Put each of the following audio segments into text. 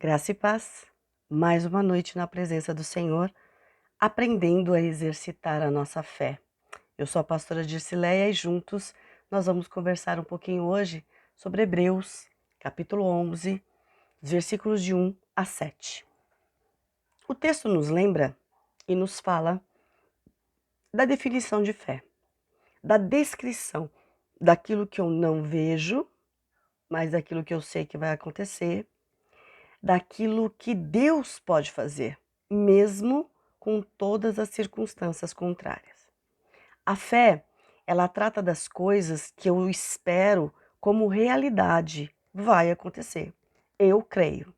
Graça e paz, mais uma noite na presença do Senhor, aprendendo a exercitar a nossa fé. Eu sou a pastora Dircileia e juntos nós vamos conversar um pouquinho hoje sobre Hebreus, capítulo 11, versículos de 1 a 7. O texto nos lembra e nos fala da definição de fé, da descrição daquilo que eu não vejo, mas daquilo que eu sei que vai acontecer, daquilo que Deus pode fazer, mesmo com todas as circunstâncias contrárias. A fé, ela trata das coisas que eu espero como realidade vai acontecer. Eu creio.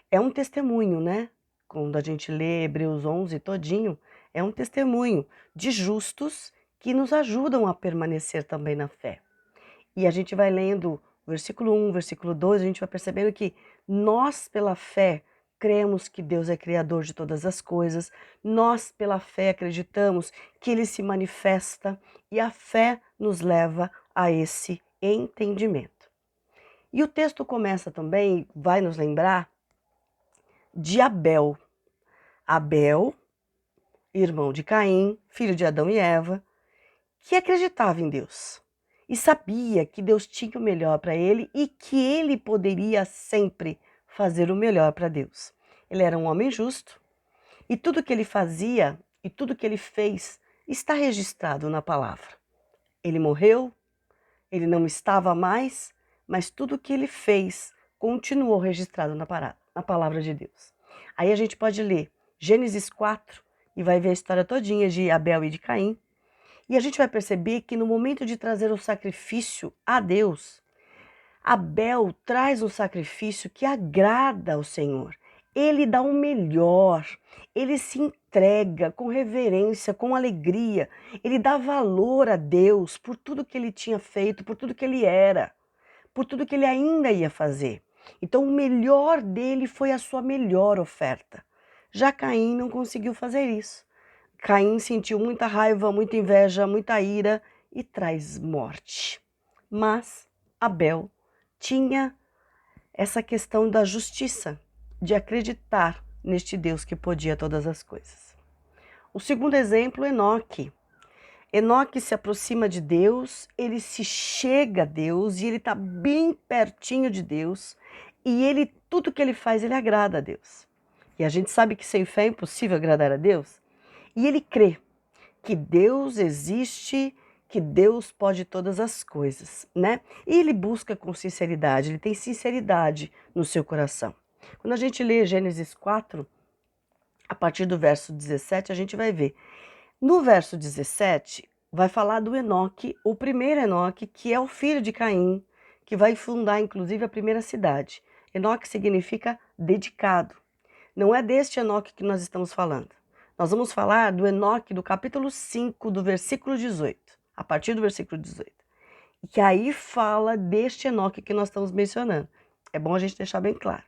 É um testemunho, né? Quando a gente lê Hebreus 11 todinho, é um testemunho de justos que nos ajudam a permanecer também na fé. E a gente vai lendo versículo 1, versículo 2, a gente vai percebendo que nós, pela fé, cremos que Deus é criador de todas as coisas, nós, pela fé, acreditamos que Ele se manifesta e a fé nos leva a esse entendimento. E o texto começa também, vai nos lembrar de Abel. Abel, irmão de Caim, filho de Adão e Eva, que acreditava em Deus e sabia que Deus tinha o melhor para ele e que ele poderia sempre fazer o melhor para Deus. Ele era um homem justo e tudo que ele fazia e tudo que ele fez está registrado na palavra. Ele morreu, ele não estava mais, mas tudo que ele fez continuou registrado na palavra de Deus. Aí a gente pode ler Gênesis 4 e vai ver a história todinha de Abel e de Caim. E a gente vai perceber que no momento de trazer o sacrifício a Deus, Abel traz um sacrifício que agrada ao Senhor. Ele dá o melhor, ele se entrega com reverência, com alegria. Ele dá valor a Deus por tudo que ele tinha feito, por tudo que ele era, por tudo que ele ainda ia fazer. Então o melhor dele foi a sua melhor oferta. Já Caim não conseguiu fazer isso. Caim sentiu muita raiva, muita inveja, muita ira e traz morte. Mas Abel tinha essa questão da justiça, de acreditar neste Deus que podia todas as coisas. O segundo exemplo, Enoque. Enoque se aproxima de Deus, ele se chega a Deus e ele está bem pertinho de Deus e ele, tudo que ele faz, ele agrada a Deus. E a gente sabe que sem fé é impossível agradar a Deus. E ele crê que Deus existe, que Deus pode todas as coisas, né? E ele busca com sinceridade, ele tem sinceridade no seu coração. Quando a gente lê Gênesis 4, a partir do verso 17, a gente vai ver. No verso 17, vai falar do Enoque, o primeiro Enoque, que é o filho de Caim, que vai fundar inclusive a primeira cidade. Enoque significa dedicado. Não é deste Enoque que nós estamos falando. Nós vamos falar do Enoque do capítulo 5, do versículo 18, a partir do versículo 18. E que aí fala deste Enoque que nós estamos mencionando. É bom a gente deixar bem claro.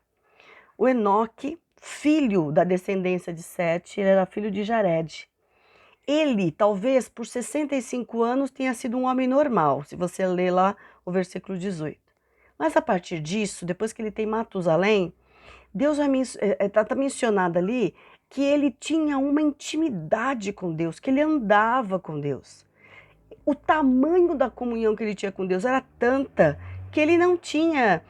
O Enoque, filho da descendência de Sete, ele era filho de Jared. Ele, talvez por 65 anos, tenha sido um homem normal, se você ler lá o versículo 18. Mas a partir disso, depois que ele tem Matusalém, Deus está mencionado ali que ele tinha uma intimidade com Deus, que ele andava com Deus. O tamanho da comunhão que ele tinha com Deus era tanta que ele não tinha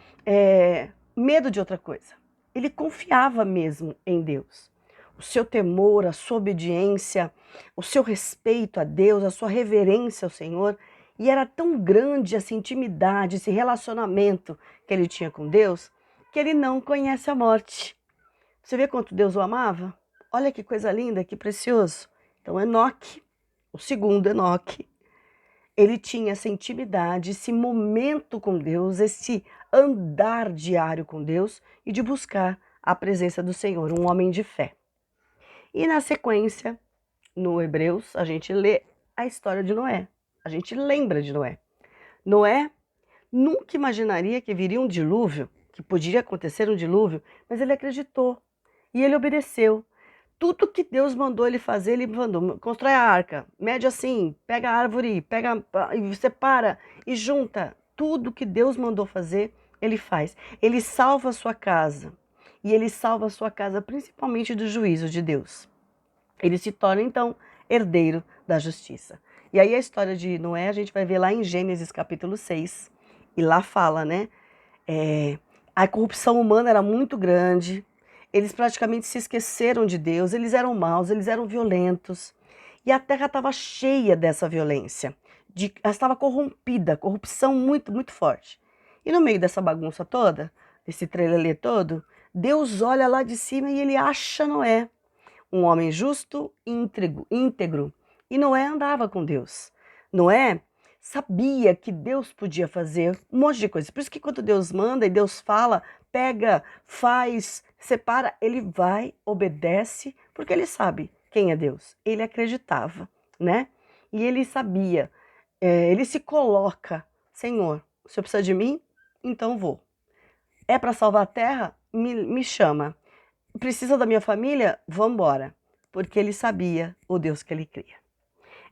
medo de outra coisa. Ele confiava mesmo em Deus. O seu temor, a sua obediência, o seu respeito a Deus, a sua reverência ao Senhor, e era tão grande essa intimidade, esse relacionamento que ele tinha com Deus, que ele não conhece a morte. Você vê quanto Deus o amava? Olha que coisa linda, que precioso. Então Enoque, o segundo Enoque, ele tinha essa intimidade, esse momento com Deus, esse andar diário com Deus e de buscar a presença do Senhor, um homem de fé. E na sequência, no Hebreus, a gente lê a história de Noé. A gente lembra de Noé. Noé nunca imaginaria que viria um dilúvio, que poderia acontecer um dilúvio, mas ele acreditou e ele obedeceu. Tudo que Deus mandou ele fazer, ele mandou. Constrói a arca, mede assim, pega a árvore, pega e separa e junta. Tudo que Deus mandou fazer, ele faz. Ele salva a sua casa. e ele salva a sua casa principalmente do juízo de Deus. Ele se torna, então, herdeiro da justiça. E aí a história de Noé a gente vai ver lá em Gênesis capítulo 6, e lá fala, né? A corrupção humana era muito grande, eles praticamente se esqueceram de Deus, eles eram maus, eles eram violentos, e a terra estava cheia dessa violência, ela estava corrompida, corrupção muito, muito forte. E no meio dessa bagunça toda, desse trelelê todo, Deus olha lá de cima e ele acha Noé, um homem justo e íntegro. E Noé andava com Deus. Noé sabia que Deus podia fazer um monte de coisa. Por isso que quando Deus manda e Deus fala, pega, faz, separa, ele vai, obedece, porque ele sabe quem é Deus. Ele acreditava, né? E ele sabia, ele se coloca, Senhor, o Senhor precisa de mim? Então vou. É para salvar a terra? Me chama. Precisa da minha família? Vamos embora. Porque ele sabia o Deus que ele cria.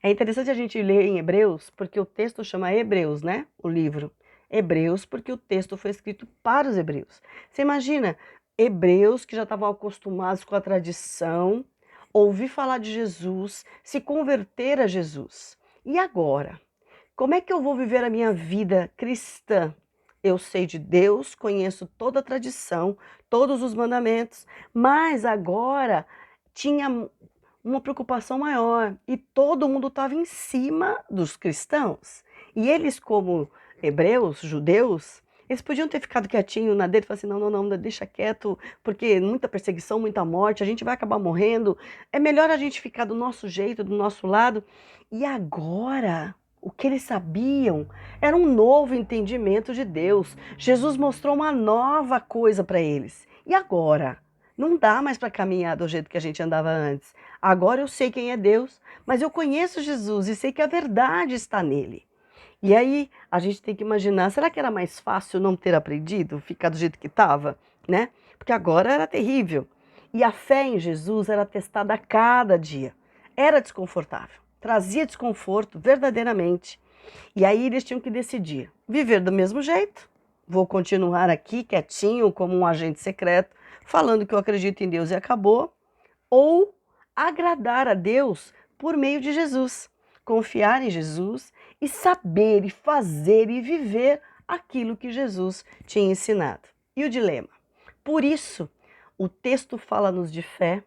É interessante a gente ler em Hebreus, porque o texto chama Hebreus, né? O livro. Hebreus, porque o texto foi escrito para os hebreus. Você imagina, hebreus que já estavam acostumados com a tradição, ouvir falar de Jesus, se converter a Jesus. E agora? Como é que eu vou viver a minha vida cristã? Eu sei de Deus, conheço toda a tradição, todos os mandamentos, mas agora tinha uma preocupação maior e todo mundo estava em cima dos cristãos. E eles, como hebreus, judeus, eles podiam ter ficado quietinho na dele e falar assim, não, deixa quieto, porque muita perseguição, muita morte, a gente vai acabar morrendo, é melhor a gente ficar do nosso jeito, do nosso lado. E agora, o que eles sabiam era um novo entendimento de Deus. Jesus mostrou uma nova coisa para eles. E agora? Não dá mais para caminhar do jeito que a gente andava antes. Agora eu sei quem é Deus, mas eu conheço Jesus e sei que a verdade está nele. E aí a gente tem que imaginar, será que era mais fácil não ter aprendido, ficar do jeito que estava, né? Porque agora era terrível. E a fé em Jesus era testada a cada dia. Era desconfortável, trazia desconforto verdadeiramente. E aí eles tinham que decidir, viver do mesmo jeito, vou continuar aqui quietinho como um agente secreto, falando que eu acredito em Deus e acabou, ou agradar a Deus por meio de Jesus, confiar em Jesus e saber e fazer e viver aquilo que Jesus tinha ensinado. E o dilema? Por isso, o texto fala-nos de fé,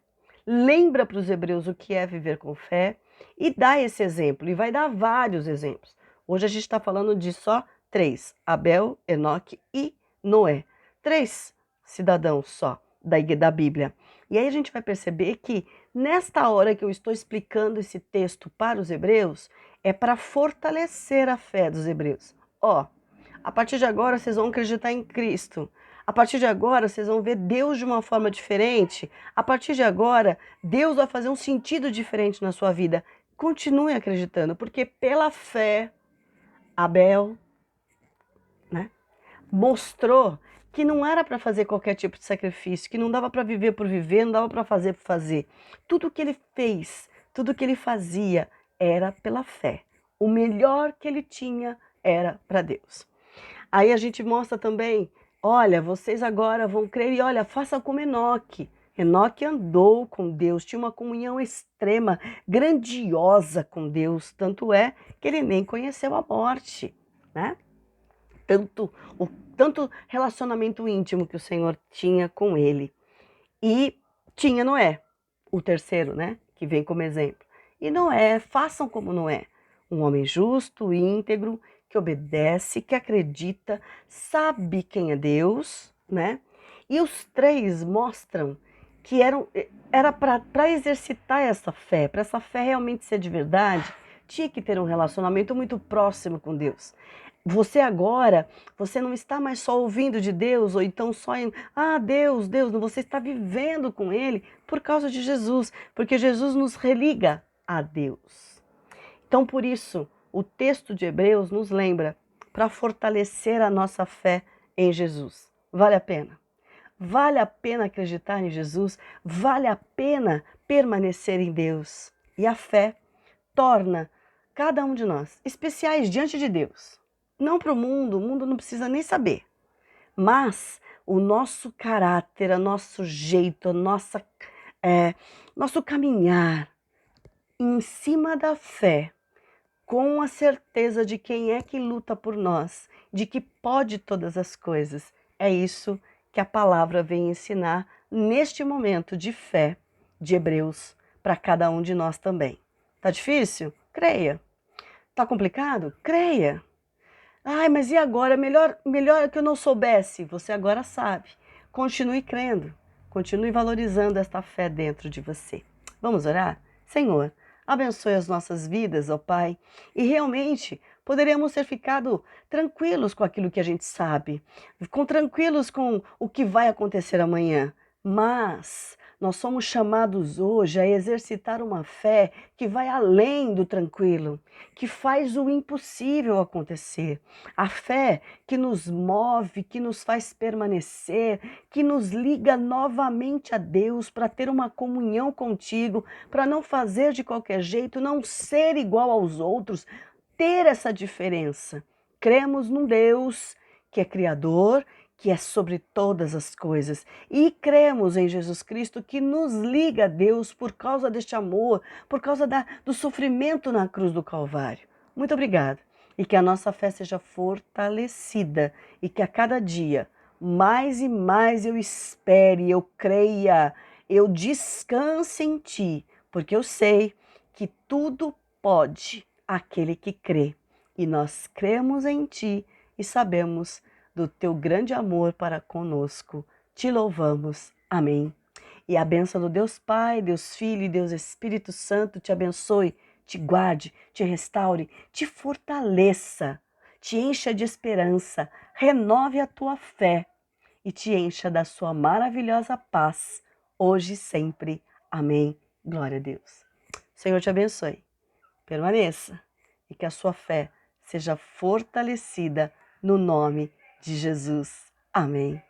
lembra para os hebreus o que é viver com fé e dá esse exemplo, e vai dar vários exemplos. Hoje a gente está falando de só 3, Abel, Enoque e Noé. 3 cidadãos só da Bíblia. E aí a gente vai perceber que nesta hora que eu estou explicando esse texto para os hebreus, é para fortalecer a fé dos hebreus. Ó, a partir de agora vocês vão acreditar em Cristo. A partir de agora vocês vão ver Deus de uma forma diferente. A partir de agora, Deus vai fazer um sentido diferente na sua vida. Continue acreditando, porque pela fé, Abel, né, mostrou que não era para fazer qualquer tipo de sacrifício, que não dava para viver por viver, não dava para fazer por fazer. Tudo que ele fez, tudo que ele fazia era pela fé. O melhor que ele tinha era para Deus. Aí a gente mostra também, olha, vocês agora vão crer e olha, faça como Enoque. Enoque andou com Deus, tinha uma comunhão extrema, grandiosa com Deus, tanto é que ele nem conheceu a morte, né? Tanto relacionamento íntimo que o Senhor tinha com ele. E tinha Noé, o terceiro, né? Que vem como exemplo. E Noé, façam como Noé, um homem justo, íntegro, que obedece, que acredita, sabe quem é Deus, né? E os 3 mostram que era para exercitar essa fé, para essa fé realmente ser de verdade, tinha que ter um relacionamento muito próximo com Deus. Você agora, você não está mais só ouvindo de Deus, ou então só em, Deus, você está vivendo com Ele por causa de Jesus, porque Jesus nos religa a Deus. Então, por isso, o texto de Hebreus nos lembra para fortalecer a nossa fé em Jesus. Vale a pena. Vale a pena acreditar em Jesus, vale a pena permanecer em Deus. E a fé torna cada um de nós especiais diante de Deus. Não para o mundo não precisa nem saber. Mas o nosso caráter, o nosso jeito, nosso caminhar em cima da fé, com a certeza de quem é que luta por nós, de que pode todas as coisas. É isso que a palavra vem ensinar neste momento de fé de Hebreus para cada um de nós também. Tá difícil? Creia. Tá complicado? Creia. Ai, mas e agora? Melhor que eu não soubesse. Você agora sabe. Continue crendo. Continue valorizando esta fé dentro de você. Vamos orar? Senhor, abençoe as nossas vidas, ó Pai. E realmente poderíamos ter ficado tranquilos com aquilo que a gente sabe, tranquilos com o que vai acontecer amanhã. Mas nós somos chamados hoje a exercitar uma fé que vai além do tranquilo, que faz o impossível acontecer. A fé que nos move, que nos faz permanecer, que nos liga novamente a Deus para ter uma comunhão contigo, para não fazer de qualquer jeito, não ser igual aos outros, ter essa diferença. Cremos num Deus que é Criador, que é sobre todas as coisas. E cremos em Jesus Cristo que nos liga a Deus por causa deste amor, por causa do sofrimento na cruz do Calvário. Muito obrigada. E que a nossa fé seja fortalecida e que a cada dia, mais e mais eu espere, eu creia, eu descanse em Ti, porque eu sei que tudo pode aquele que crê. E nós cremos em Ti e sabemos do Teu grande amor para conosco. Te louvamos. Amém. E a bênção do Deus Pai, Deus Filho e Deus Espírito Santo te abençoe, te guarde, te restaure, te fortaleça, te encha de esperança, renove a tua fé e te encha da sua maravilhosa paz, hoje e sempre. Amém. Glória a Deus. O Senhor te abençoe. Permaneça e que a sua fé seja fortalecida no nome de Jesus. Amém.